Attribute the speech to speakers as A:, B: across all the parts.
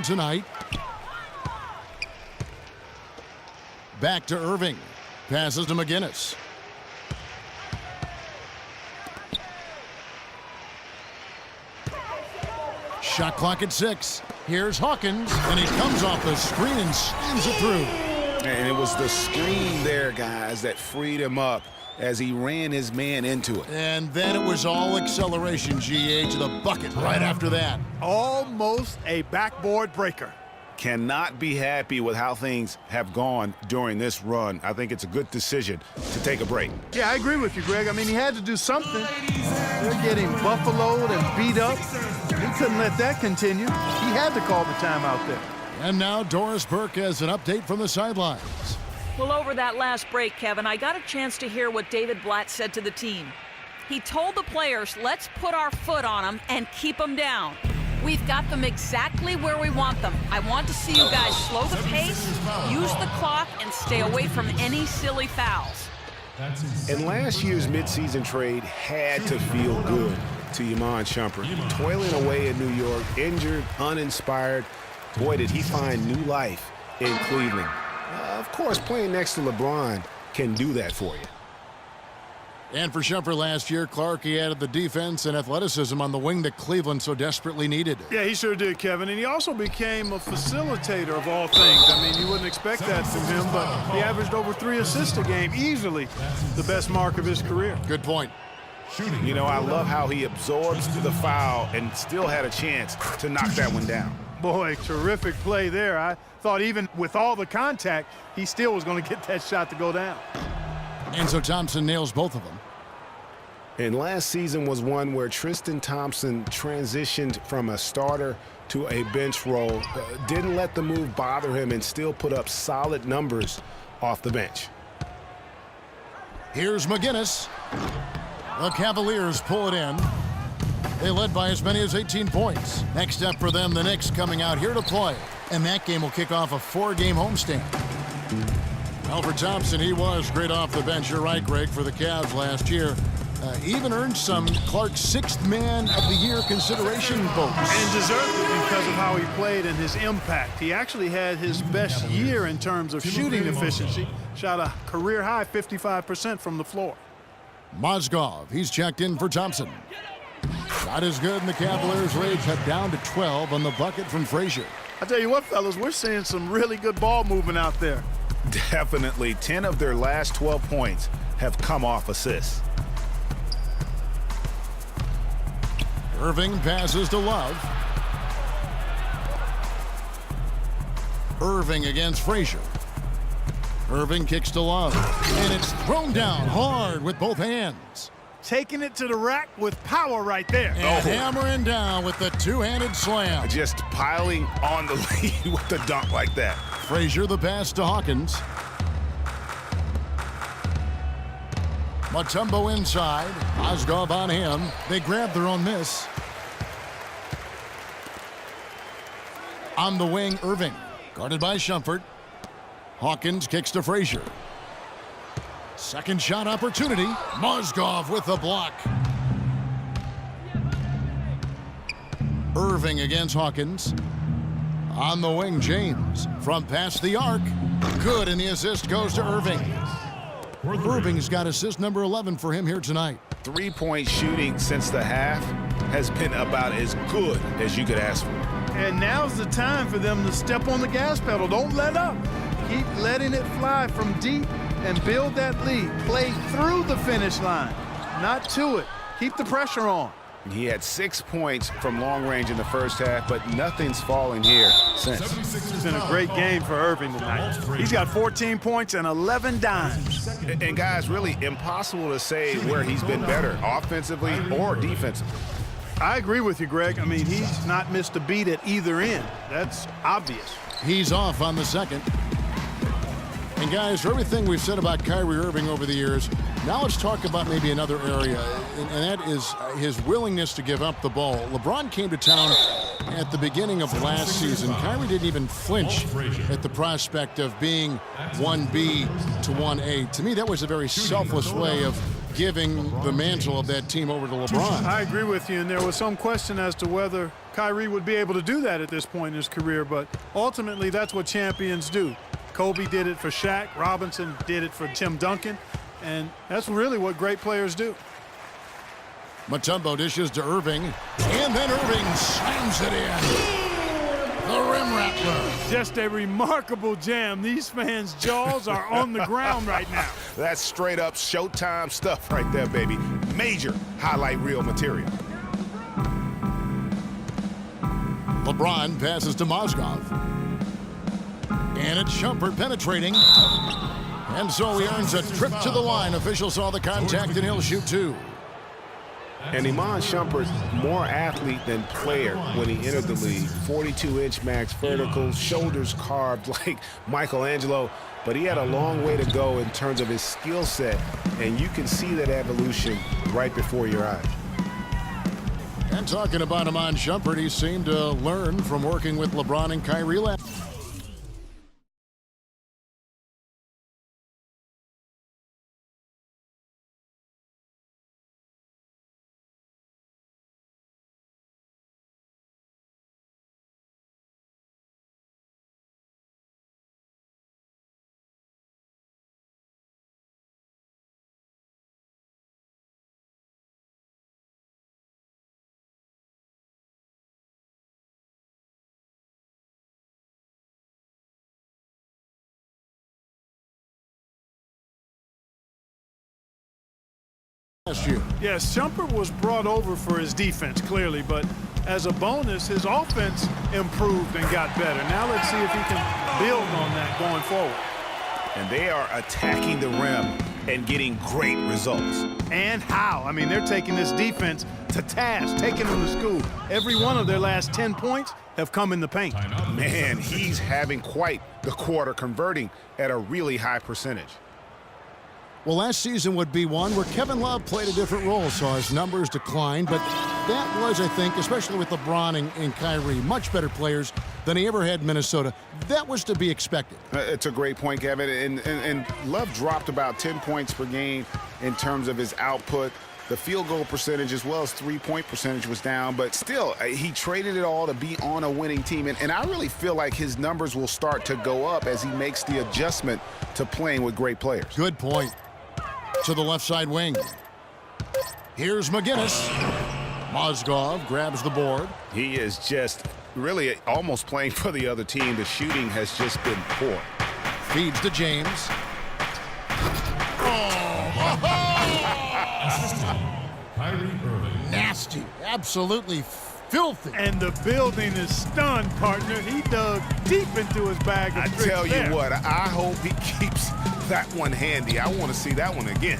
A: down tonight. Back to Irving. Passes to McGinnis. Shot clock at 6. Here's Hawkins, and he comes off the screen and slams it through.
B: And it was the screen there, guys, that freed him up as he ran his man into it.
A: And then it was all acceleration, GA, to the bucket right after that.
C: Almost a backboard breaker.
B: Cannot be happy with how things have gone during this run. I think it's a good decision to take a break.
C: Yeah, I agree with you, Greg. I mean, he had to do something. They're getting buffaloed and beat up. He couldn't let that continue. He had to call the timeout there.
A: And now Doris Burke has an update from the sidelines.
D: Well, over that last break, Kevin, I got a chance to hear what David Blatt said to the team. He told the players, let's put our foot on them and keep them down. We've got them exactly where we want them. I want to see you guys slow the pace, use the clock, and stay away from any silly fouls.
B: And last year's midseason trade had to feel good to Iman Shumpert. Toiling away in New York, injured, uninspired. Boy, did he find new life in Cleveland. Of course, playing next to LeBron can do that for you.
A: And for Shumpert last year, Clark, he added the defense and athleticism on the wing that Cleveland so desperately needed.
C: Yeah, he sure did, Kevin. And he also became a facilitator of all things. I mean, you wouldn't expect that from him, but he averaged over 3 assists a game, easily the best mark of his career.
A: Good point.
B: You know, I love how he absorbs the foul and still had a chance to knock that one down.
C: Boy, terrific play there. I thought even with all the contact, he still was going to get that shot to go down.
A: Enzo Thompson nails both of them.
B: And last season was one where Tristan Thompson transitioned from a starter to a bench role, didn't let the move bother him, and still put up solid numbers off the bench.
A: Here's McGinnis. The Cavaliers pull it in. They led by as many as 18 points. Next up for them, the Knicks coming out here to play. And that game will kick off a 4-game homestand. Well, for Thompson, he was great off the bench. You're right, Greg, for the Cavs last year. Even earned some Clark's 6th Man of the Year consideration votes.
C: And deserved it because of how he played and his impact. He actually had his best year in terms of shooting efficiency. Shot a career-high 55% from the floor.
A: Mozgov, he's checked in for Thompson. Not as good, and the Cavaliers' lead cut down to 12 on the bucket from Frazier.
C: I tell you what, fellas, we're seeing some really good ball movement out there.
B: Definitely. 10 of their last 12 points have come off assists.
A: Irving passes to Love. Irving against Frazier. Irving kicks to Love. And it's thrown down hard with both hands.
C: Taking it to the rack with power right there.
A: And hammering down with the two-handed slam.
B: Just piling on the lead with the dunk like that.
A: Frazier the pass to Hawkins. Mutombo inside. Mozgov on him. They grab their own miss. On the wing, Irving. Guarded by Shumpert. Hawkins kicks to Frazier. Second shot opportunity. Mozgov with the block. Irving against Hawkins. On the wing, James. From past the arc. Good, and the assist goes to Irving. Irving's got assist number 11 for him here tonight.
B: 3-point shooting since the half has been about as good as you could ask for.
C: And now's the time for them to step on the gas pedal. Don't let up. Keep letting it fly from deep and build that lead. Play through the finish line, not to it. Keep the pressure on.
B: He had 6 points from long range in the first half, but nothing's fallen here since.
C: It's been a great game for Irving tonight. He's got 14 points and 11 dimes.
B: And guys, really impossible to say where he's been better, offensively or defensively.
C: I agree with you, Greg. I mean, he's not missed a beat at either end. That's obvious.
A: He's off on the second. And guys, for everything we've said about Kyrie Irving over the years, now let's talk about maybe another area, and that is his willingness to give up the ball. LeBron came to town at the beginning of last season. Kyrie didn't even flinch at the prospect of being 1B to 1A. To me, that was a very selfless way of giving the mantle of that team over to LeBron.
C: I agree with you, and there was some question as to whether Kyrie would be able to do that at this point in his career, but ultimately that's what champions do. Kobe did it for Shaq, Robinson did it for Tim Duncan, and that's really what great players do.
A: Mutombo dishes to Irving, and then Irving slams it in. The rim rattler.
C: Just a remarkable jam. These fans' jaws are on the ground right now.
B: That's straight up Showtime stuff right there, baby. Major highlight reel material.
A: LeBron passes to Mozgov. And it's Shumpert penetrating. And so he earns a trip to the line. Officials saw the contact and he'll shoot two.
B: And Iman Shumpert, more athlete than player when he entered the league. 42-inch max vertical, shoulders carved like Michelangelo. But he had a long way to go in terms of his skill set. And you can see that evolution right before your eyes.
A: And talking about Iman Shumpert, he seemed to learn from working with LeBron and Kyrie last. Year.
C: Yes, Shumpert was brought over for his defense, clearly, but as a bonus, his offense improved and got better. Now let's see if he can build on that going forward.
B: And they are attacking the rim and getting great results.
C: And how? I mean, they're taking this defense to task, taking them to school. Every one of their last 10 points have come in the paint.
B: Man, he's having quite the quarter, converting at a really high percentage.
A: Well, last season would be one where Kevin Love played a different role, saw his numbers decline, but that was, I think, especially with LeBron and Kyrie, much better players than he ever had in Minnesota. That was to be expected.
B: It's a great point, Kevin. And Love dropped about 10 points per game in terms of his output. The field goal percentage as well as three-point percentage was down, but still, he traded it all to be on a winning team. And I really feel like his numbers will start to go up as he makes the adjustment to playing with great players.
A: Good point. To the left side wing. Here's McGinnis. Mozgov grabs the board.
B: He is just really almost playing for the other team. The shooting has just been poor.
A: Feeds to James.
E: Kyrie Irving.
A: Nasty. Absolutely filthy.
C: And the building is stunned, partner. He dug deep into his bag of
B: I
C: tricks
B: tell you
C: there.
B: what, I hope he keeps that one handy. I want to see that one again.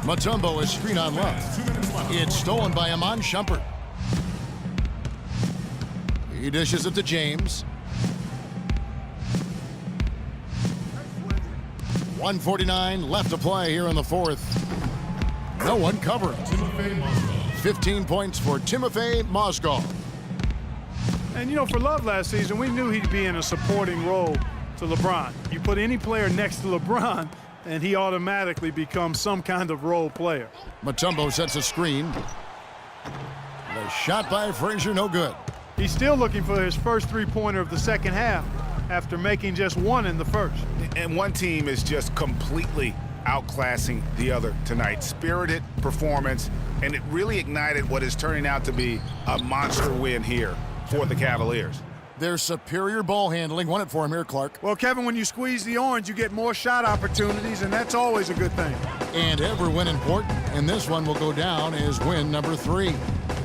A: Mutombo is screen on left. It's stolen by Iman Shumpert. He dishes it to James. 1:49 left to play here in the fourth. No one covering. 15 points for Timofey Mozgov.
C: And, you know, for Love last season, we knew he'd be in a supporting role to LeBron. You put any player next to LeBron, and he automatically becomes some kind of role player.
A: Mutombo sets a screen. The shot by Frazier, no good.
C: He's still looking for his first three-pointer of the second half after making just one in the first.
B: And one team is just completely outclassing the other tonight. Spirited performance, and it really ignited what is turning out to be a monster win here for the Cavaliers.
A: Their superior ball handling won it for him here, Clark.
C: Well, Kevin, when you squeeze the orange, you get more shot opportunities, and that's always a good thing.
A: And every win important, and this one will go down as win number 3.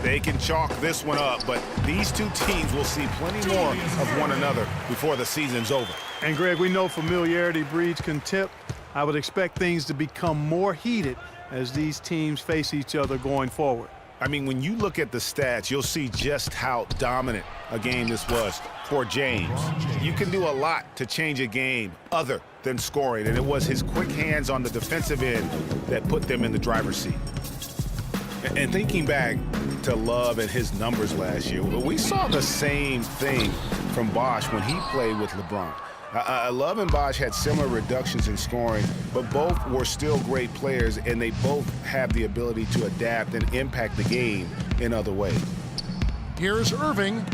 B: They can chalk this one up, but these two teams will see plenty more of one another before the season's over.
C: And, Greg, we know familiarity breeds contempt. I would expect things to become more heated as these teams face each other going forward.
B: I mean, when you look at the stats, you'll see just how dominant a game this was for James. You can do a lot to change a game other than scoring, and it was his quick hands on the defensive end that put them in the driver's seat. And thinking back to Love and his numbers last year, we saw the same thing from Bosh when he played with LeBron. Love and Bosch had similar reductions in scoring, but both were still great players, and they both have the ability to adapt and impact the game in other ways.
A: Here's Irving,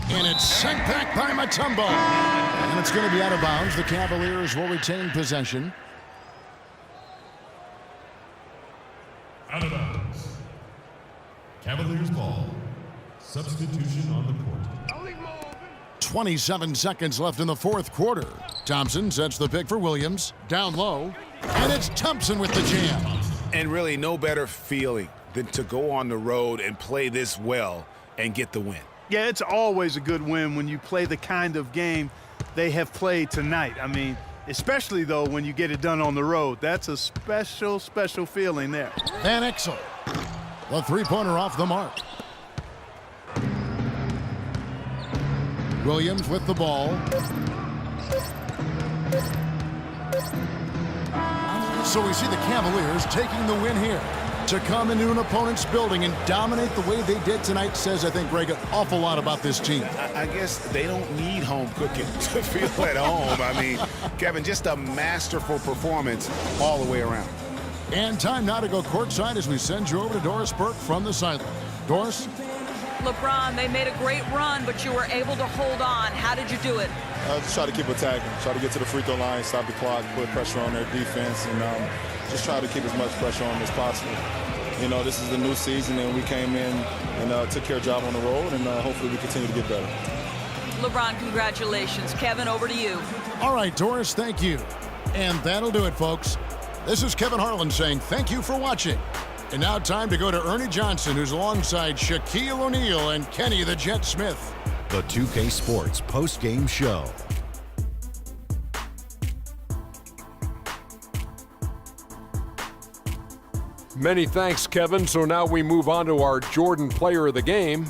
A: and it's sent back by Mutombo. And it's going to be out of bounds. The Cavaliers will retain possession.
E: Out of bounds. Cavaliers ball. Substitution on the court.
A: 27 seconds left in the fourth quarter. Thompson sets the pick for Williams. Down low. And it's Thompson with the jam.
B: And really no better feeling than to go on the road and play this well and get the win.
C: Yeah, it's always a good win when you play the kind of game they have played tonight. I mean, especially, though, when you get it done on the road. That's a special, special feeling there.
A: Van Exel. The three-pointer off the mark. Williams with the ball. So we see the Cavaliers taking the win here. To come into an opponent's building and dominate the way they did tonight says, I think, Greg, an awful lot about this team.
B: I guess they don't need home cooking to feel at home. I mean, Kevin, just a masterful performance all the way around.
A: And time now to go courtside as we send you over to Doris Burke from the sideline. Doris?
D: LeBron, they made a great run, but you were able to hold on. How did you do it?
F: Just try to keep attacking, try to get to the free throw line, stop the clock, put pressure on their defense, and just try to keep as much pressure on them as possible. You know, this is the new season, and we came in and took care of job on the road, and hopefully we continue to get better.
D: LeBron, congratulations. Kevin, over to you.
A: All right, Doris, thank you. And that'll do it, folks. This is Kevin Harlan saying thank you for watching. And now time to go to Ernie Johnson, who's alongside Shaquille O'Neal and Kenny the Jet Smith.
G: The 2K Sports post-game show.
H: Many thanks, Kevin. So now we move on to our Jordan player of the game,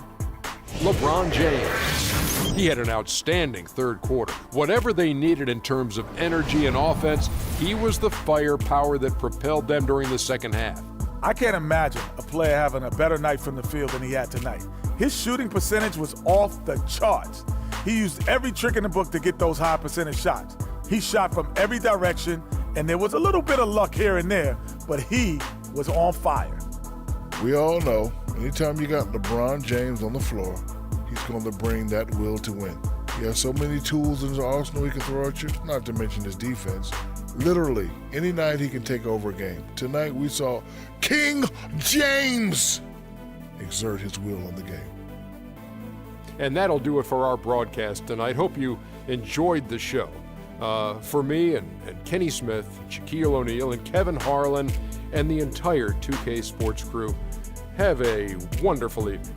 H: LeBron James. He had an outstanding third quarter. Whatever they needed in terms of energy and offense, he was the firepower that propelled them during the second half.
I: I can't imagine a player having a better night from the field than he had tonight. His shooting percentage was off the charts. He used every trick in the book to get those high percentage shots. He shot from every direction, and there was a little bit of luck here and there, but he was on fire.
J: We all know anytime you got LeBron James on the floor, he's going to bring that will to win. He has so many tools in his arsenal he can throw at you, not to mention his defense. Literally, any night he can take over a game. Tonight we saw King James exert his will on the game.
H: And that'll do it for our broadcast tonight. Hope you enjoyed the show. For me and Kenny Smith, Shaquille O'Neal, and Kevin Harlan, and the entire 2K Sports crew, have a wonderful evening.